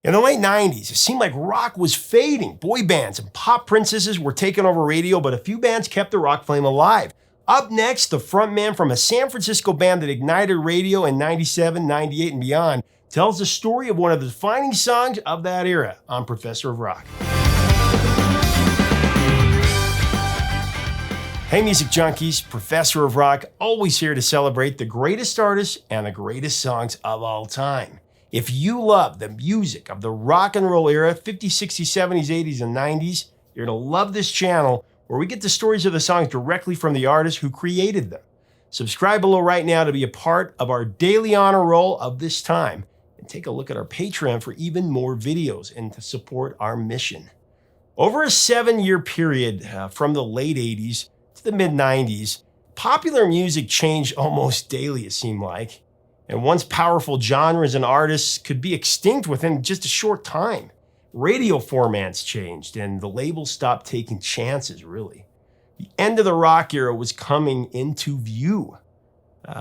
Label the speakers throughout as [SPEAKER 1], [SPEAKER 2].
[SPEAKER 1] In the late 90s, it seemed like rock was fading. Boy bands and pop princesses were taking over radio, but a few bands kept the rock flame alive. Up next, the frontman from a San Francisco band that ignited radio in 97, 98, and beyond tells the story of one of the defining songs of that era on Professor of Rock. Hey music junkies, Professor of Rock, always here to celebrate the greatest artists and the greatest songs of all time. If you love the music of the rock and roll era, 50s, 60s, 70s, 80s, and 90s, you're going to love this channel where we get the stories of the songs directly from the artists who created them. Subscribe below right now to be a part of our daily honor roll of this time, and take a look at our Patreon for even more videos and to support our mission. Over a 7-year period from the late 80s to the mid-90s, popular music changed almost daily, it seemed like. And once powerful genres and artists could be extinct within just a short time. Radio formats changed and the labels stopped taking chances, really. The end of the rock era was coming into view.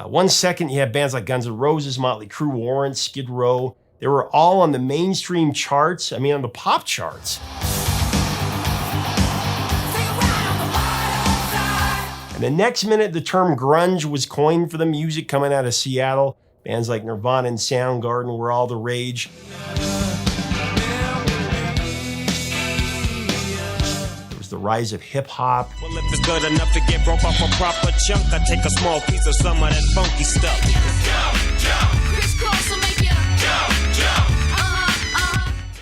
[SPEAKER 1] One second you had bands like Guns N' Roses, Motley Crue, Warrant, Skid Row. They were all on the mainstream charts, on the pop charts. And the next minute, the term grunge was coined for the music coming out of Seattle. Bands like Nirvana and Soundgarden were all the rage. There was the rise of hip-hop.
[SPEAKER 2] Well, if it's good enough to get broke off a proper chunk, I take a small piece of some of that funky stuff.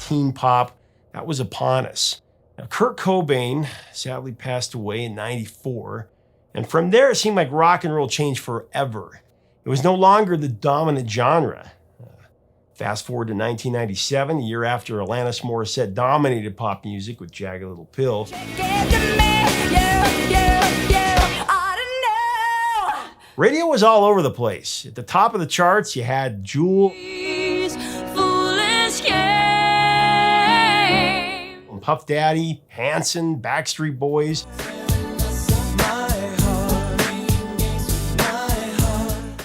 [SPEAKER 1] Teen pop, that was upon us. Now, Kurt Cobain sadly passed away in '94. And from there, it seemed like rock and roll changed forever. It was no longer the dominant genre. Fast forward to 1997, a year after Alanis Morissette dominated pop music with Jagged Little Pill. Radio was all over the place. At the top of the charts, you had Jewel, Puff Daddy, Hanson, Backstreet Boys.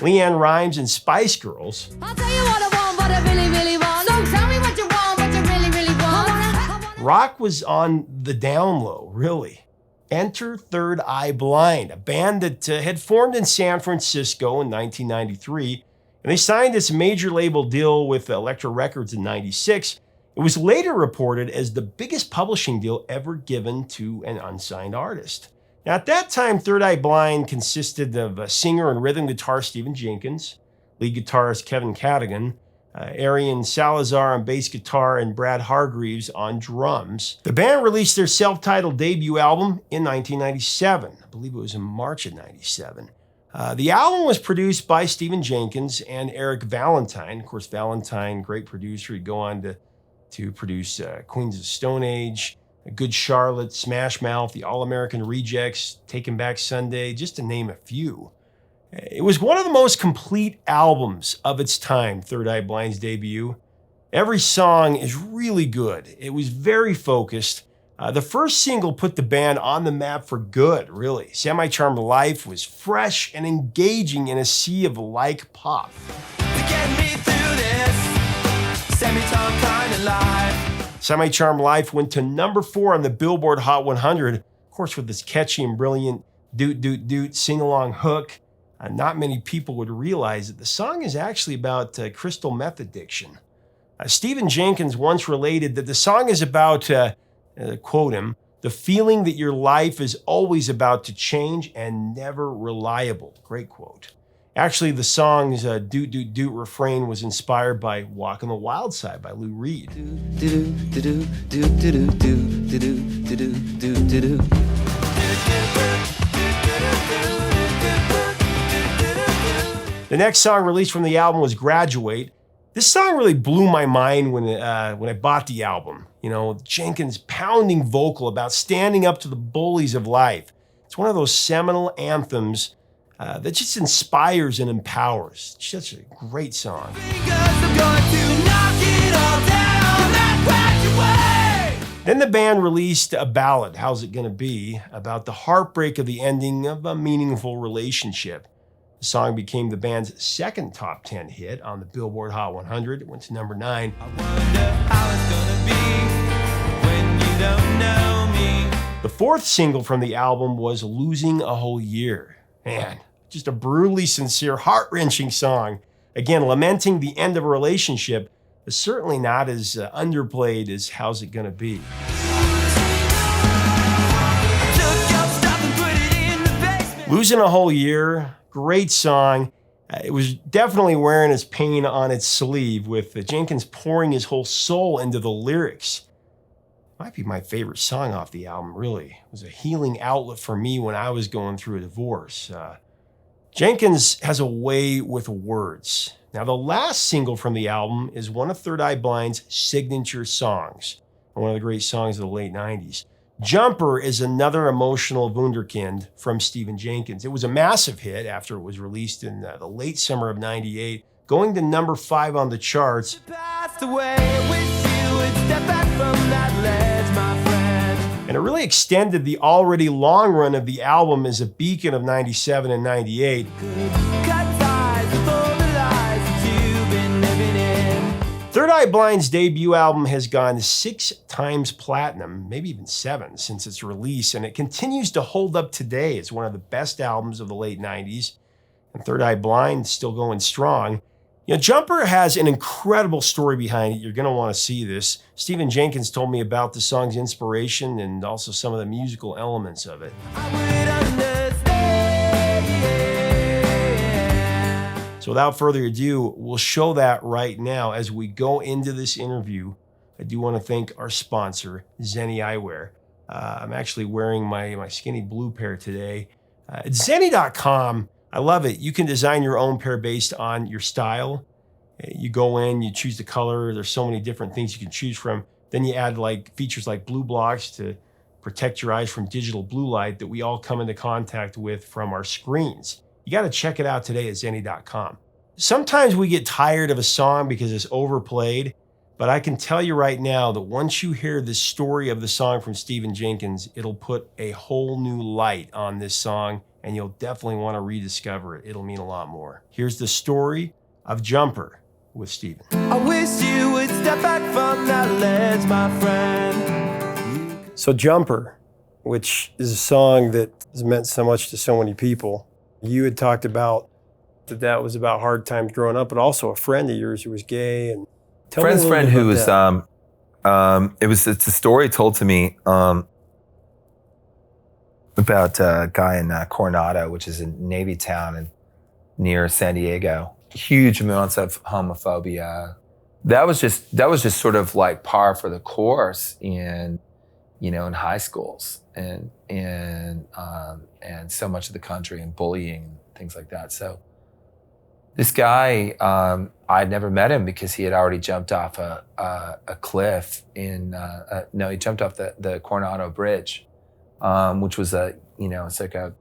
[SPEAKER 1] Leanne Rimes and Spice Girls.
[SPEAKER 3] I'll tell you what I want, what I really, really want. So tell me what you want, what you really, really want.
[SPEAKER 1] Rock was on the down low, really. Enter Third Eye Blind, a band that had formed in San Francisco in 1993, and they signed this major label deal with Elektra Records in '96. It was later reported as the biggest publishing deal ever given to an unsigned artist. Now, at that time, Third Eye Blind consisted of singer and rhythm guitarist Stephan Jenkins, lead guitarist Kevin Cadigan, Arian Salazar on bass guitar, and Brad Hargreaves on drums. The band released their self-titled debut album in 1997. I believe it was in March of '97. The album was produced by Stephan Jenkins and Eric Valentine. Of course, Valentine, great producer. He'd go on to produce Queens of the Stone Age, Good Charlotte, Smash Mouth, the All-American Rejects, Taking Back Sunday, just to name a few. It was one of the most complete albums of its time, Third Eye Blind's debut. Every song is really good. It was very focused. The first single put the band on the map for good, really. Semi-Charmed Life was fresh and engaging in a sea of like pop.
[SPEAKER 4] To get me through this semi-charmed kind of life.
[SPEAKER 1] Semi-Charmed Life went to number 4 on the Billboard Hot 100, of course with this catchy and brilliant doot doot doot sing-along hook. Not many people would realize that the song is actually about crystal meth addiction. Stephan Jenkins once related that the song is about, quote him, the feeling that your life is always about to change and never reliable. Great quote. Actually, the song's doot doot doot refrain was inspired by Walk on the Wild Side by Lou Reed. The next song released from the album was Graduate. This song really blew my mind when I bought the album. You know, Jenkins' pounding vocal about standing up to the bullies of life. It's one of those seminal anthems that just inspires and empowers. It's such a great song. Then the band released a ballad, How's It Gonna Be, about the heartbreak of the ending of a meaningful relationship. The song became the band's second top 10 hit on the Billboard Hot 100. It went to number 9.
[SPEAKER 4] I wonder how
[SPEAKER 1] The fourth single from the album was Losing a Whole Year. Man, just a brutally sincere, heart-wrenching song. Again, lamenting the end of a relationship, but certainly not as underplayed as How's It Gonna Be. Losing a Whole Year, great song. It was definitely wearing his pain on its sleeve, with Jenkins pouring his whole soul into the lyrics. Might be my favorite song off the album, really. It was a healing outlet for me when I was going through a divorce. Jenkins has a way with words. Now, the last single from the album is one of Third Eye Blind's signature songs, and one of the great songs of the late 90s. Jumper is another emotional wunderkind from Stephan Jenkins. It was a massive hit after it was released in the late summer of '98, going to number 5 on the charts. And it really extended the already long run of the album as a beacon of '97 and '98. Third Eye Blind's debut album has gone 6 times platinum, maybe even 7 since its release, and it continues to hold up today as one of the best albums of the late 90s. And Third Eye Blind still going strong. You know, Jumper has an incredible story behind it. You're going to want to see this. Stephan Jenkins told me about the song's inspiration and also some of the musical elements of it. So without further ado, we'll show that right now as we go into this interview. I do want to thank our sponsor, Zenni Eyewear. I'm actually wearing my skinny blue pair today. It's Zenni.com. I love it. You can design your own pair based on your style. You go in, you choose the color. There's so many different things you can choose from. Then you add features like blue blocks to protect your eyes from digital blue light that we all come into contact with from our screens. You got to check it out today at Zenni.com. Sometimes we get tired of a song because it's overplayed, but I can tell you right now that once you hear the story of the song from Stephan Jenkins, it'll put a whole new light on this song, and you'll definitely want to rediscover it. It'll mean a lot more. Here's the story of Jumper with Stephan.
[SPEAKER 4] I wish you would step back from that ledge, my friend.
[SPEAKER 1] So Jumper, which is a song that has meant so much to so many people. You had talked about that was about hard times growing up, but also a friend of yours who was gay. And
[SPEAKER 5] friend's friend who was it's a story told to me about a guy in Coronado, which is a Navy town and near San Diego. Huge amounts of homophobia. That was just sort of like par for the course in high schools and so much of the country, and bullying, things like that. So this guy, I'd never met him because he had already jumped off a cliff he jumped off the Coronado Bridge, which was it's like a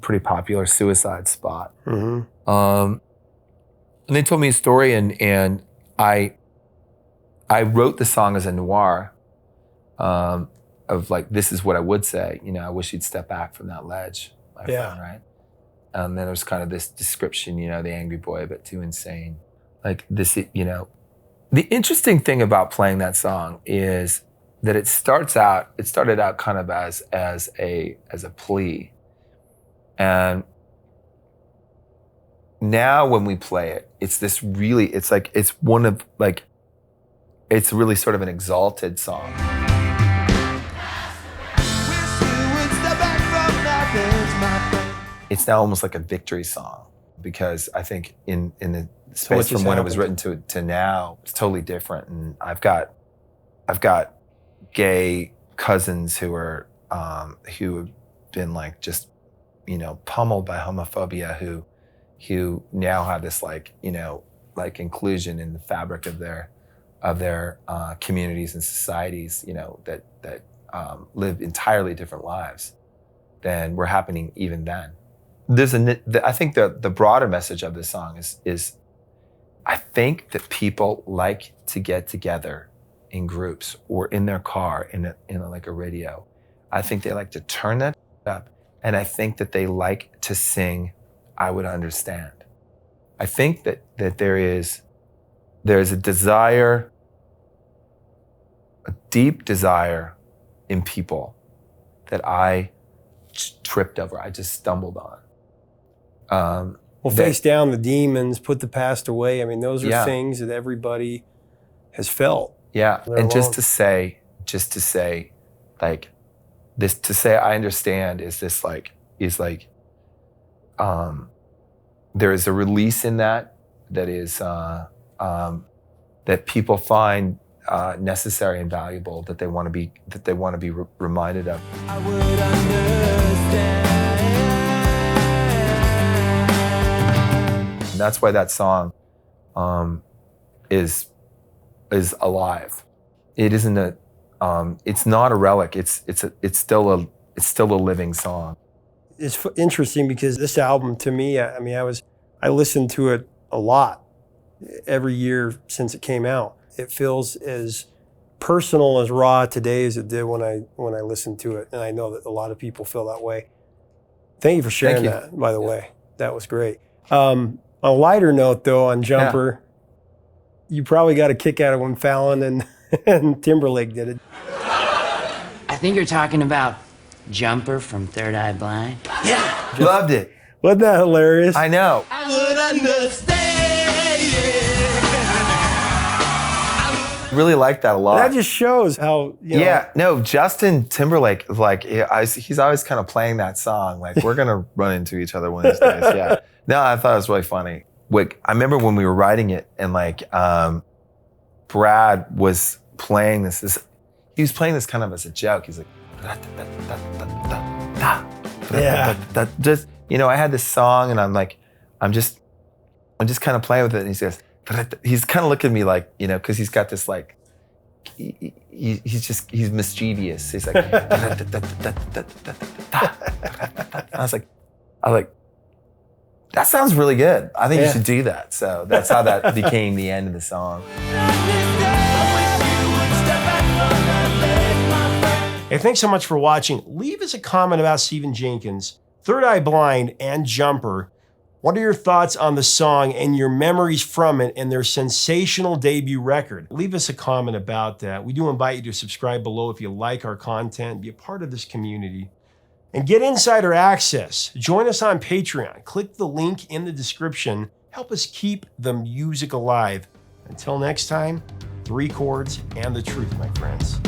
[SPEAKER 5] pretty popular suicide spot.
[SPEAKER 1] Mm-hmm.
[SPEAKER 5] And they told me a story, and I wrote the song as a noir, of like, this is what I would say, I wish you'd step back from that ledge, my friend, right? And then there's kind of this description, the angry boy, but too insane. Like this, the interesting thing about playing that song is that it started out kind of as a plea. And now when we play it, it's really sort of an exalted song. It's now almost like a victory song, because I think in the space from when it was written to now, it's totally different. And I've got gay cousins who have been like just pummeled by homophobia, who now have this like inclusion in the fabric of their communities and societies, that live entirely different lives than were happening even then. I think the broader message of this song is I think that people like to get together in groups or in their car in like a radio. I think they like to turn that up, and I think that they like to sing "I Would Understand." I think that there's a desire, a deep desire in people that I tripped over. I just stumbled on.
[SPEAKER 1] Well, face down the demons, put the past away. I mean, those are
[SPEAKER 5] Yeah.
[SPEAKER 1] things that everybody has felt.
[SPEAKER 5] Yeah,
[SPEAKER 1] They're
[SPEAKER 5] and
[SPEAKER 1] alone.
[SPEAKER 5] just to say, like, this, to say I understand is there is a release in that is that people find necessary and valuable, that they want to be reminded of.
[SPEAKER 4] I would understand.
[SPEAKER 5] And that's why that song is alive. It isn't a it's not a relic. It's still a living song.
[SPEAKER 1] It's interesting because this album, to me, I listened to it a lot every year since it came out. It feels as personal, as raw today as it did when I listened to it, and I know that a lot of people feel that way. Thank you for sharing
[SPEAKER 5] you.
[SPEAKER 1] that, by the way. That was great. On a lighter note, though, on Jumper, you probably got a kick out of when Fallon and Timberlake did it.
[SPEAKER 6] I think you're talking about Jumper from Third Eye Blind.
[SPEAKER 5] Loved it.
[SPEAKER 1] Wasn't that hilarious?
[SPEAKER 5] I know.
[SPEAKER 4] I would understand.
[SPEAKER 5] Really like that a lot.
[SPEAKER 1] That just shows how,
[SPEAKER 5] Yeah, no, Justin Timberlake, like, he's always kind of playing that song. Like, we're going to run into each other one of these days. Yeah. No, I thought it was really funny. Like, I remember when we were writing it and, like, Brad was playing this, he was playing this kind of as a joke. He's like, just, I had this song and I'm like, I'm just kind of playing with it. And he says, he's kind of looking at me like, because he's got this like, he's mischievous. He's like, I was like, that sounds really good. I think you should do that. So that's how that became the end of the song.
[SPEAKER 1] Hey, thanks so much for watching. Leave us a comment about Stephan Jenkins, Third Eye Blind, and Jumper. What are your thoughts on the song and your memories from it and their sensational debut record? Leave us a comment about that. We do invite you to subscribe below if you like our content, be a part of this community, and get insider access. Join us on Patreon. Click the link in the description. Help us keep the music alive. Until next time, 3 chords and the truth, my friends.